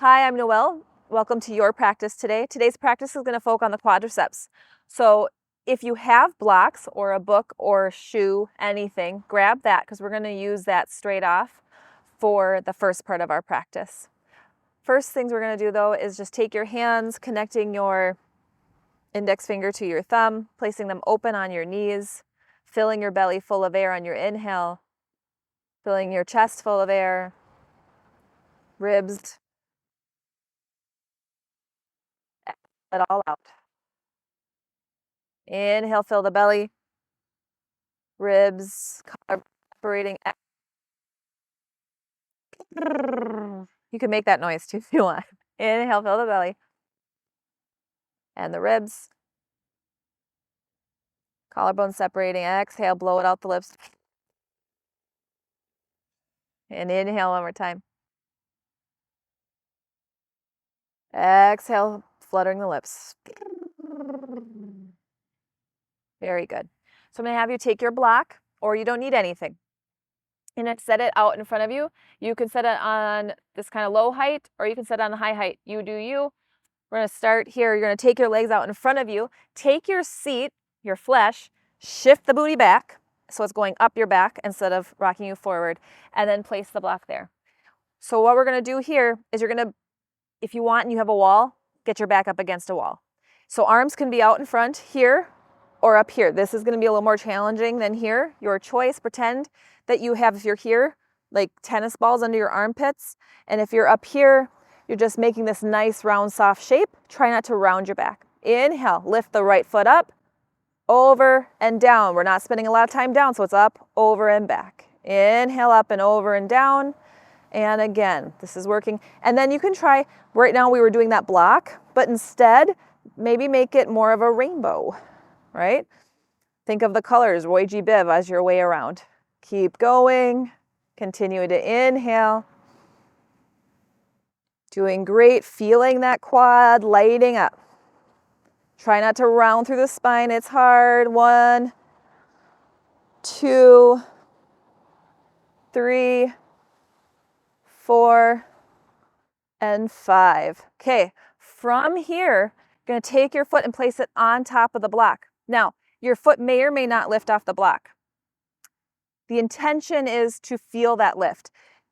Hi, I'm Noelle. Welcome to your practice today. Today's practice is going to focus on the quadriceps. So if you have blocks or a book or a shoe, anything, grab that because we're going to use that straight off for the first part of our practice. First things we're going to do though is just take your hands, connecting your index finger to your thumb, placing them open on your knees, filling your belly full of air on your inhale, filling your chest full of air, ribs, let it all out. Inhale, fill the belly, ribs, separating. You can make that noise too if you want. Inhale, fill the belly and the ribs. Collarbone separating. Exhale, blow it out the lips. And inhale one more time. Exhale, fluttering the lips. Very good. So I'm going to have you take your block, or you don't need anything. And then set it out in front of you. You can set it on this kind of low height, or you can set it on a high height. You do you. We're going to start here. You're going to take your legs out in front of you. Take your seat, your flesh, shift the booty back so it's going up your back instead of rocking you forward, and then place the block there. So what we're going to do here is you're going to, if you want and you have a wall, get your back up against a wall. So arms can be out in front here or up here. This is going to be a little more challenging than here. Your choice. Pretend that you have, if you're here, like tennis balls under your armpits, and if you're up here, you're just making this nice round soft shape. Try not to round your back. Inhale, lift the right foot up, over and down. We're not spending a lot of time down, so it's up, over and back. Inhale, up and over and down. And again, this is working. And then you can try, right now we were doing that block, but instead, maybe make it more of a rainbow, right? Think of the colors, Roy G. Biv, as your way around. Keep going. Continue to inhale. Doing great, feeling that quad lighting up. Try not to round through the spine, it's hard. 1, 2, 3, 4, and 5. Okay, from here, you're going to take your foot and place it on top of the block. Now, your foot may or may not lift off the block. The intention is to feel that lift.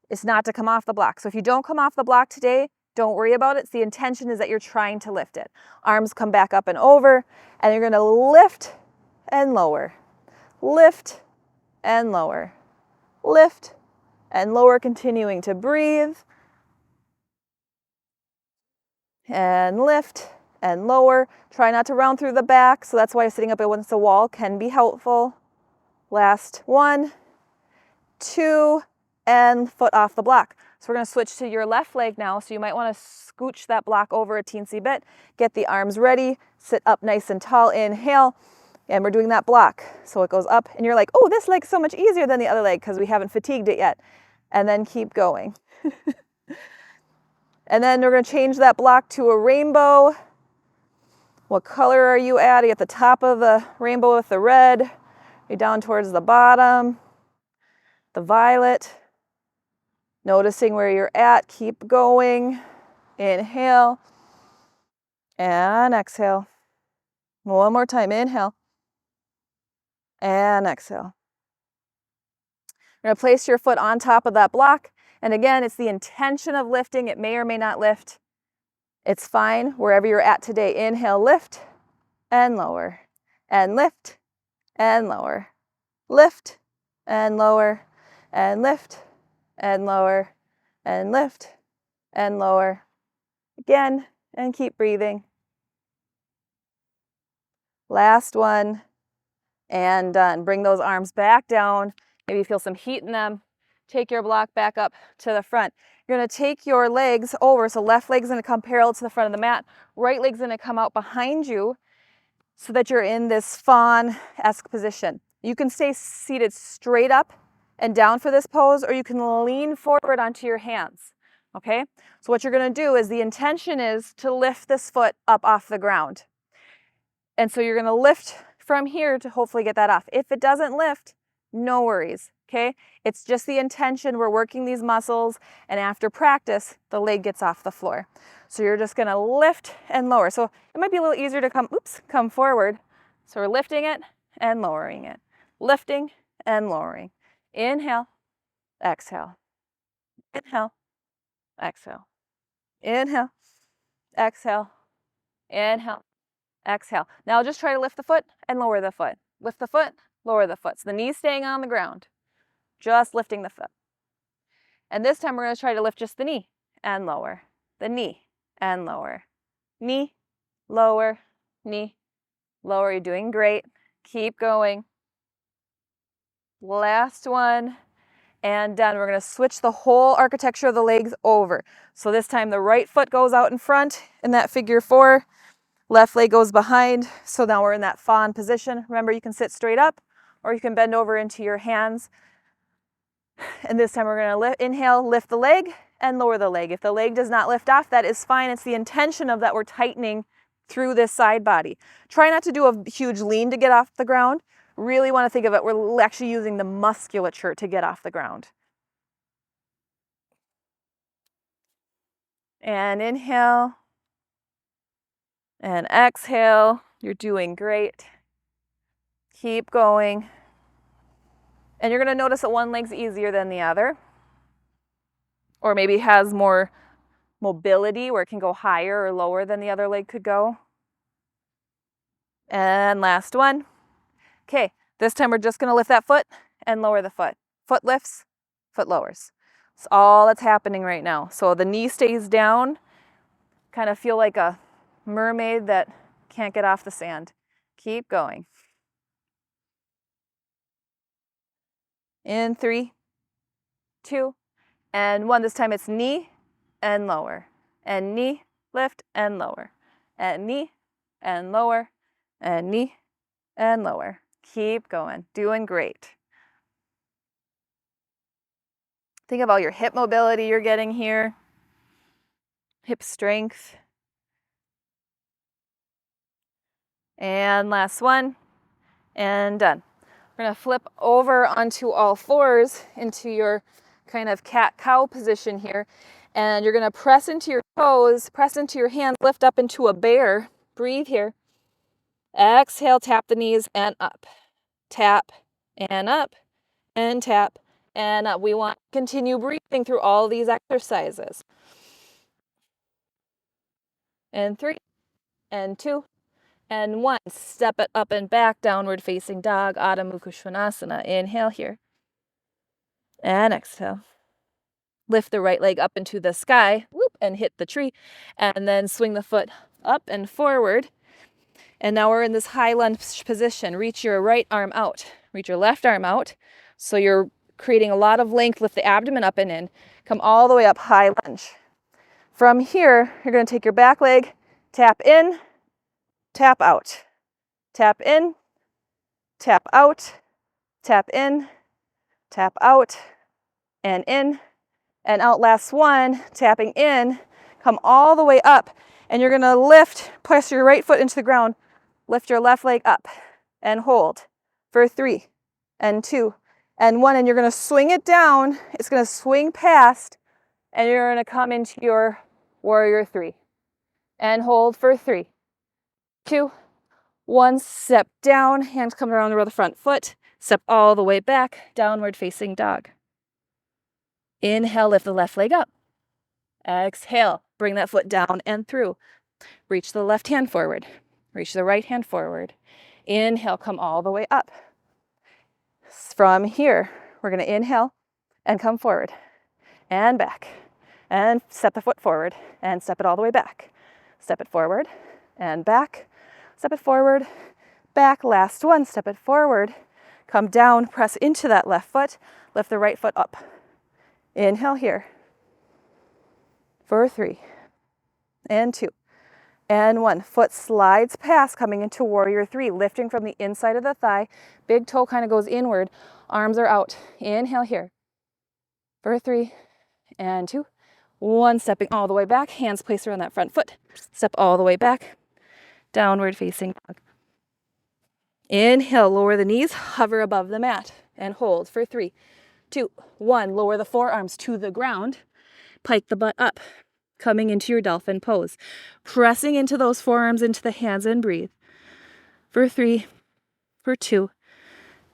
It's not to come off the block. So if you don't come off the block today, don't worry about it. The intention is that you're trying to lift it. Arms come back up and over, and you're going to lift and lower. Lift and lower. Lift and lower, continuing to breathe. And lift and lower. Try not to round through the back, so that's why sitting up against the wall can be helpful. Last 1, 2, and foot off the block. So we're going to switch to your left leg now, so you might want to scooch that block over a teensy bit. Get the arms ready, sit up nice and tall, inhale, and we're doing that block. So it goes up, and you're like, oh, this leg's so much easier than the other leg because we haven't fatigued it yet. And then keep going. And then we're going to change that block to a rainbow. What color are you at? Are you at the top of the rainbow with the red? Are you down towards the bottom? The violet. Noticing where you're at, keep going. Inhale and exhale. One more time, inhale and exhale. You're going to place your foot on top of that block. And again, it's the intention of lifting. It may or may not lift. It's fine wherever you're at today. Inhale, lift and lower. And lift and lower. Lift and lower. And lift and lower, and lift, and lower. Again, and keep breathing. Last one, and done. Bring those arms back down. Maybe feel some heat in them. Take your block back up to the front. You're going to take your legs over, so left leg's going to come parallel to the front of the mat. Right leg's going to come out behind you so that you're in this fawn-esque position. You can stay seated straight up and down for this pose, or you can lean forward onto your hands, okay? So what you're gonna do is the intention is to lift this foot up off the ground. And so you're gonna lift from here to hopefully get that off. If it doesn't lift, no worries. okay? It's just the intention. We're working these muscles, and after practice, the leg gets off the floor. So you're just gonna lift and lower. So it might be a little easier to come forward. So we're lifting it and lowering it. Lifting and lowering. Inhale, exhale. Inhale, exhale. Inhale, exhale. Inhale, exhale. Now just try to lift the foot and lower the foot. Lift the foot, lower the foot. So the knee's staying on the ground. Just lifting the foot. And this time we're going to try to lift just the knee and lower. The knee and lower. Knee, lower, knee, lower. You're doing great. Keep going. Last one. And done. We're going to switch the whole architecture of the legs over. So this time the right foot goes out in front in that figure 4. Left leg goes behind. So now we're in that fawn position. Remember, you can sit straight up or you can bend over into your hands. And this time we're going to inhale, lift the leg and lower the leg. If the leg does not lift off, that is fine. It's the intention of that we're tightening through this side body. Try not to do a huge lean to get off the ground. Really want to think of it, we're actually using the musculature to get off the ground. And inhale. And exhale. You're doing great. Keep going. And you're going to notice that one leg's easier than the other. Or maybe has more mobility where it can go higher or lower than the other leg could go. And last one. Okay, this time we're just going to lift that foot and lower the foot. Foot lifts, foot lowers. That's all that's happening right now. So the knee stays down. Kind of feel like a mermaid that can't get off the sand. Keep going. In 3, 2, and 1. This time it's knee and lower. And knee, lift and lower. And knee and lower. And knee and lower. Keep going. Doing great. Think of all your hip mobility you're getting here. Hip strength. And last one. And done. We're going to flip over onto all fours into your kind of cat-cow position here. And you're going to press into your toes, press into your hands, lift up into a bear. Breathe here. Exhale, tap the knees and up. Tap and up and tap and up. We want to continue breathing through all these exercises. And 3, and 2, and 1. Step it up and back, downward facing dog, Adho Mukha Svanasana. Inhale here. And exhale. Lift the right leg up into the sky, whoop, and hit the tree. And then swing the foot up and forward. And now we're in this high lunge position. Reach your right arm out. Reach your left arm out. So you're creating a lot of length. Lift the abdomen up and in. Come all the way up, high lunge. From here, you're going to take your back leg, tap in, tap out. Tap in, tap out, tap in, tap out, and in, and out. Last one, tapping in. Come all the way up. And you're going to lift, press your right foot into the ground. Lift your left leg up and hold for 3, and 2, and 1. And you're going to swing it down. It's going to swing past, and you're going to come into your warrior 3. And hold for 3, 2, 1. Step down. Hands come around the front foot. Step all the way back. Downward facing dog. Inhale, lift the left leg up. Exhale, bring that foot down and through. Reach the left hand forward. Reach the right hand forward. Inhale, come all the way up. From here, we're going to inhale and come forward and back. And step the foot forward and step it all the way back. Step it forward and back. Step it forward, back. Last one, step it forward. Come down, press into that left foot. Lift the right foot up. Inhale here. For 3, and 2, and 1. Foot slides past, coming into warrior 3, lifting from the inside of the thigh. Big toe kind of goes inward. Arms are out. Inhale here. For 3, and 2, 1. Stepping all the way back. Hands placed around that front foot. Step all the way back. Downward facing dog. Inhale, lower the knees, hover above the mat, and hold for 3, 2, 1. Lower the forearms to the ground. Pike the butt up, coming into your dolphin pose. Pressing into those forearms into the hands and breathe. For 3, for 2,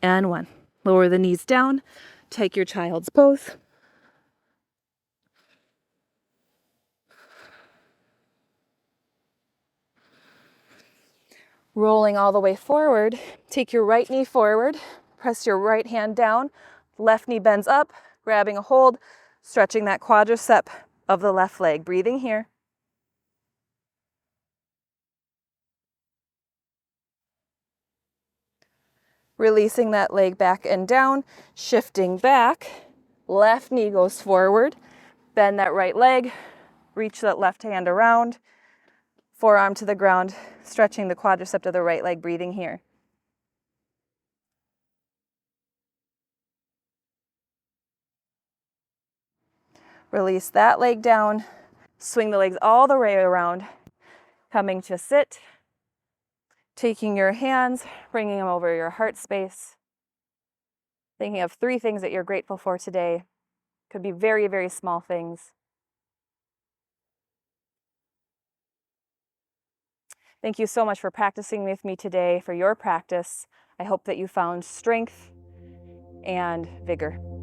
and 1. Lower the knees down. Take your child's pose. Rolling all the way forward, take your right knee forward, press your right hand down, left knee bends up, grabbing a hold, stretching that quadricep of the left leg. Breathing here. Releasing that leg back and down, shifting back, left knee goes forward, bend that right leg, reach that left hand around, forearm to the ground, stretching the quadricep of the right leg, breathing here. Release that leg down, swing the legs all the way around, coming to sit, taking your hands, bringing them over your heart space, thinking of 3 things that you're grateful for today. Could be very, very small things. Thank you so much for practicing with me today, for your practice. I hope that you found strength and vigor.